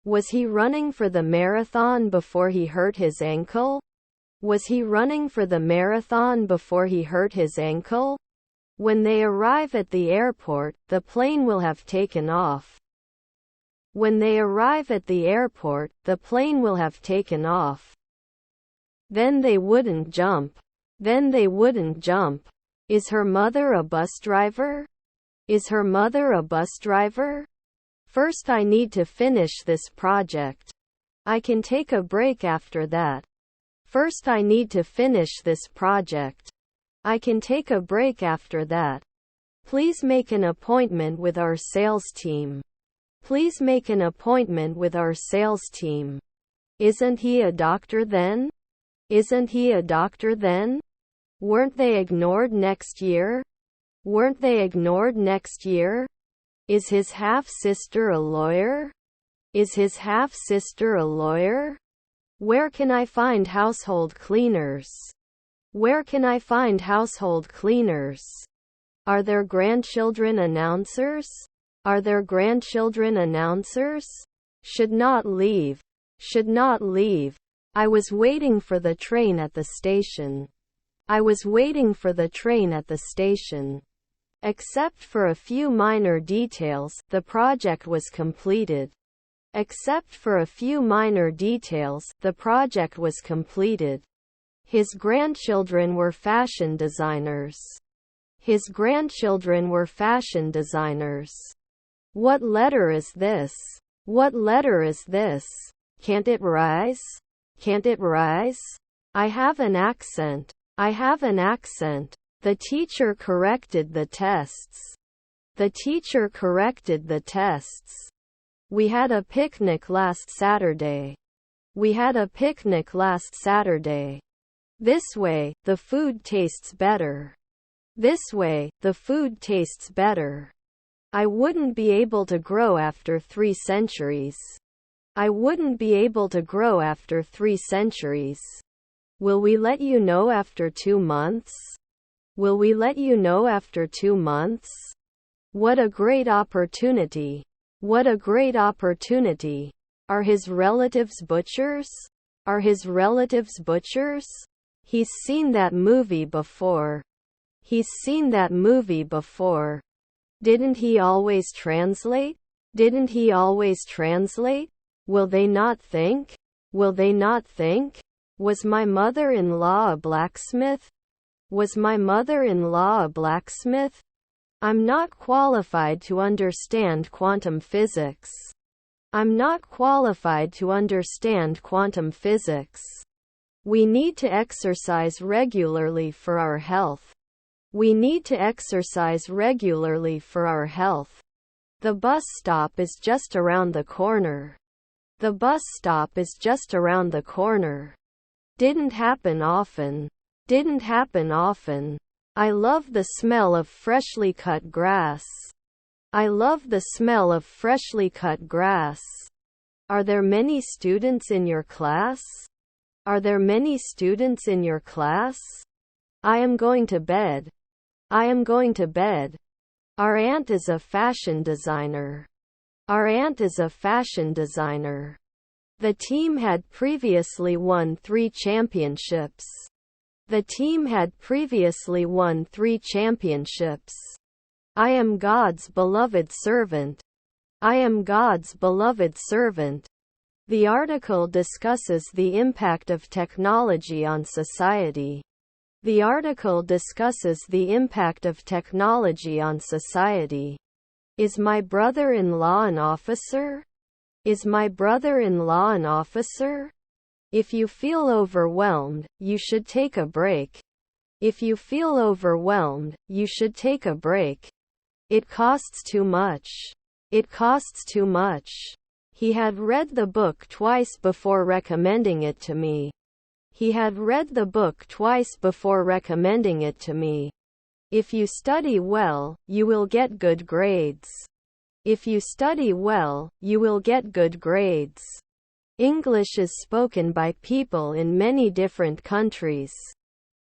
Was he running for the marathon before he hurt his ankle? Was he running for the marathon before he hurt his ankle? When they arrive at the airport, the plane will have taken off. When they arrive at the airport, the plane will have taken off. Then they wouldn't jump. Then they wouldn't jump. Is her mother a bus driver? Is her mother a bus driver? First I need to finish this project. I can take a break after that. First I need to finish this project. I can take a break after that. Please make an appointment with our sales team. Please make an appointment with our sales team. Isn't he a doctor then? Isn't he a doctor then? Weren't they ignored next year? Weren't they ignored next year? Is his half-sister a lawyer? Is his half-sister a lawyer? Where can I find household cleaners? Where can I find household cleaners? Are there grandchildren announcers? Are there grandchildren announcers? Should not leave. Should not leave. I was waiting for the train at the station. I was waiting for the train at the station. Except for a few minor details, the project was completed. Except for a few minor details, the project was completed. His grandchildren were fashion designers. His grandchildren were fashion designers. What letter is this? What letter is this? Can't it rise? Can't it rise? I have an accent. I have an accent. The teacher corrected the tests. The teacher corrected the tests. We had a picnic last Saturday. We had a picnic last Saturday. This way, the food tastes better. This way, the food tastes better. I wouldn't be able to grow after 3 centuries. I wouldn't be able to grow after 3 centuries. Will we let you know after 2 months? Will we let you know after 2 months? What a great opportunity. What a great opportunity. Are his relatives butchers? Are his relatives butchers? He's seen that movie before. He's seen that movie before. Didn't he always translate? Didn't he always translate? Will they not think? Will they not think? Was my mother-in-law a blacksmith? Was my mother-in-law a blacksmith? I'm not qualified to understand quantum physics. I'm not qualified to understand quantum physics. We need to exercise regularly for our health. We need to exercise regularly for our health. The bus stop is just around the corner. The bus stop is just around the corner. Didn't happen often. Didn't happen often. I love the smell of freshly cut grass. I love the smell of freshly cut grass. Are there many students in your class? Are there many students in your class? I am going to bed. I am going to bed. Our aunt is a fashion designer. Our aunt is a fashion designer. The team had previously won 3 championships. The team had previously won 3 championships. I am God's beloved servant. I am God's beloved servant. The article discusses the impact of technology on society. The article discusses the impact of technology on society. Is my brother-in-law an officer? Is my brother-in-law an officer? If you feel overwhelmed, you should take a break. If you feel overwhelmed, you should take a break. It costs too much. It costs too much. He had read the book twice before recommending it to me. He had read the book twice before recommending it to me. If you study well, you will get good grades. If you study well, you will get good grades. English is spoken by people in many different countries.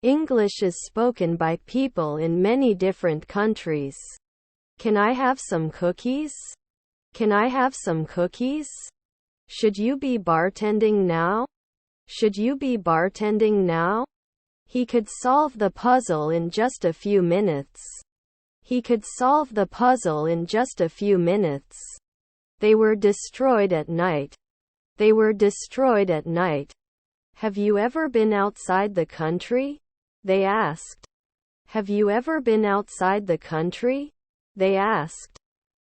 English is spoken by people in many different countries. Can I have some cookies? Can I have some cookies? Should you be bartending now? Should you be bartending now? He could solve the puzzle in just a few minutes. He could solve the puzzle in just a few minutes. They were destroyed at night. They were destroyed at night. Have you ever been outside the country? They asked. Have you ever been outside the country? They asked.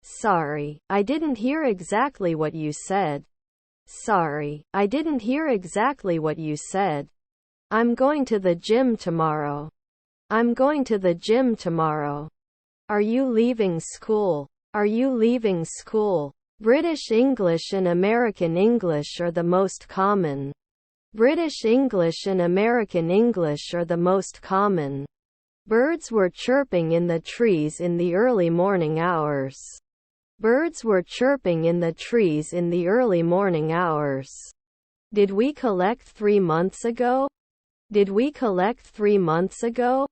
Sorry, I didn't hear exactly what you said. Sorry, I didn't hear exactly what you said. I'm going to the gym tomorrow. I'm going to the gym tomorrow. Are you leaving school? Are you leaving school? British English and American English are the most common. British English and American English are the most common. Birds were chirping in the trees in the early morning hours. Birds were chirping in the trees in the early morning hours. Did we collect 3 months ago? Did we collect 3 months ago?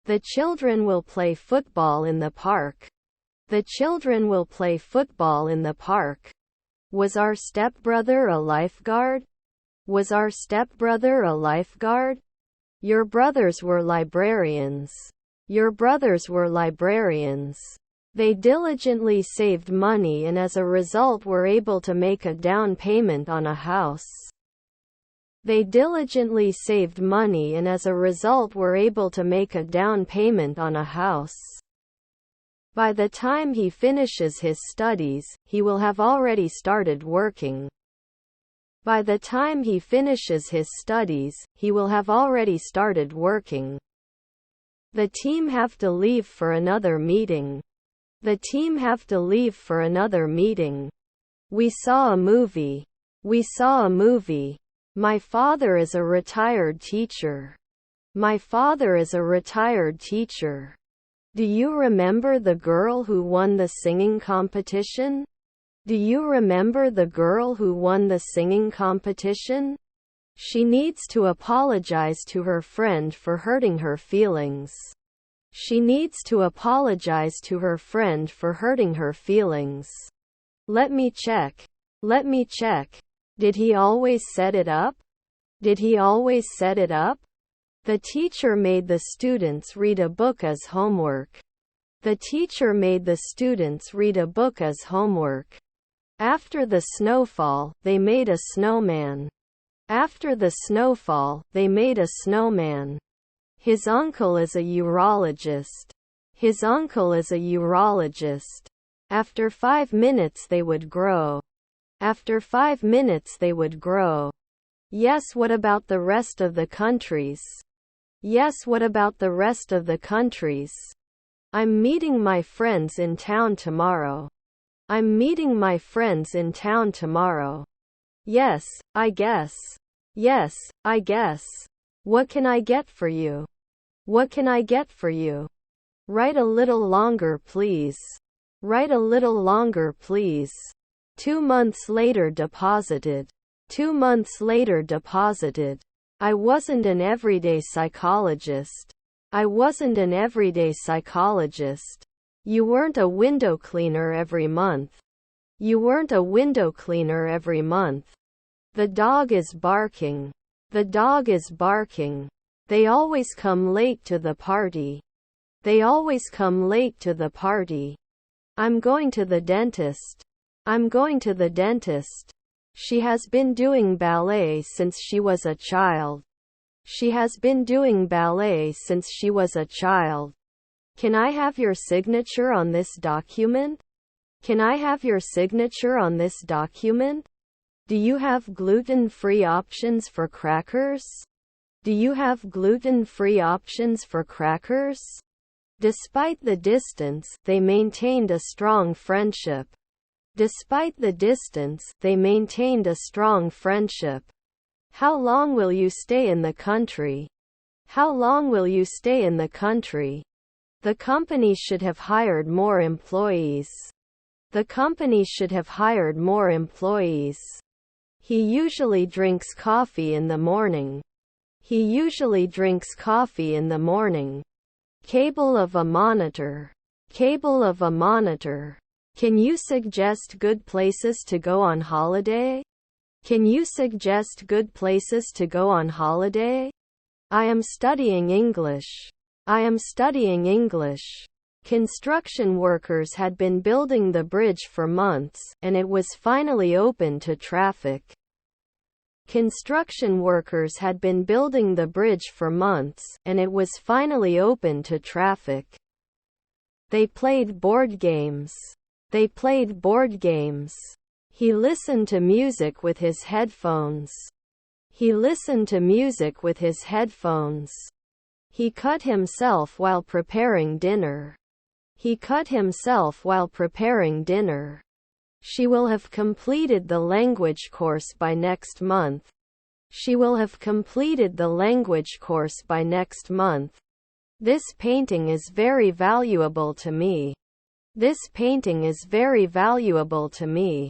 The children will play football in the park. The children will play football in the park. Was our stepbrother a lifeguard? Was our stepbrother a lifeguard? Your brothers were librarians. Your brothers were librarians. They diligently saved money and as a result were able to make a down payment on a house. They diligently saved money and as a result were able to make a down payment on a house. By the time he finishes his studies, he will have already started working. By the time he finishes his studies, he will have already started working. The team have to leave for another meeting. The team have to leave for another meeting. We saw a movie. We saw a movie. My father is a retired teacher. My father is a retired teacher. Do you remember the girl who won the singing competition? Do you remember the girl who won the singing competition? She needs to apologize to her friend for hurting her feelings. She needs to apologize to her friend for hurting her feelings. Let me check. Let me check. Did he always set it up? Did he always set it up? The teacher made the students read a book as homework. The teacher made the students read a book as homework. After the snowfall, they made a snowman. After the snowfall, they made a snowman. His uncle is a urologist. His uncle is a urologist. After 5 minutes they would grow. After 5 minutes they would grow. Yes, what about the rest of the countries? Yes, what about the rest of the countries? I'm meeting my friends in town tomorrow. I'm meeting my friends in town tomorrow. Yes, I guess. Yes, I guess. What can I get for you? What can I get for you? Write a little longer, please. Write a little longer, please. 2 months later deposited. 2 months later deposited. I wasn't an everyday psychologist. I wasn't an everyday psychologist. You weren't a window cleaner every month. You weren't a window cleaner every month. The dog is barking. The dog is barking. They always come late to the party. They always come late to the party. I'm going to the dentist. I'm going to the dentist. She has been doing ballet since she was a child. She has been doing ballet since she was a child. Can I have your signature on this document? Can I have your signature on this document? Do you have gluten-free options for crackers? Do you have gluten-free options for crackers? Despite the distance, they maintained a strong friendship. Despite the distance, they maintained a strong friendship. How long will you stay in the country? How long will you stay in the country? The company should have hired more employees. The company should have hired more employees. He usually drinks coffee in the morning. He usually drinks coffee in the morning. Cable of a monitor. Cable of a monitor. Can you suggest good places to go on holiday? Can you suggest good places to go on holiday? I am studying English. I am studying English. Construction workers had been building the bridge for months, and it was finally open to traffic. Construction workers had been building the bridge for months, and it was finally open to traffic. They played board games. They played board games. He listened to music with his headphones. He listened to music with his headphones. He cut himself while preparing dinner. He cut himself while preparing dinner. She will have completed the language course by next month. She will have completed the language course by next month. This painting is very valuable to me. This painting is very valuable to me.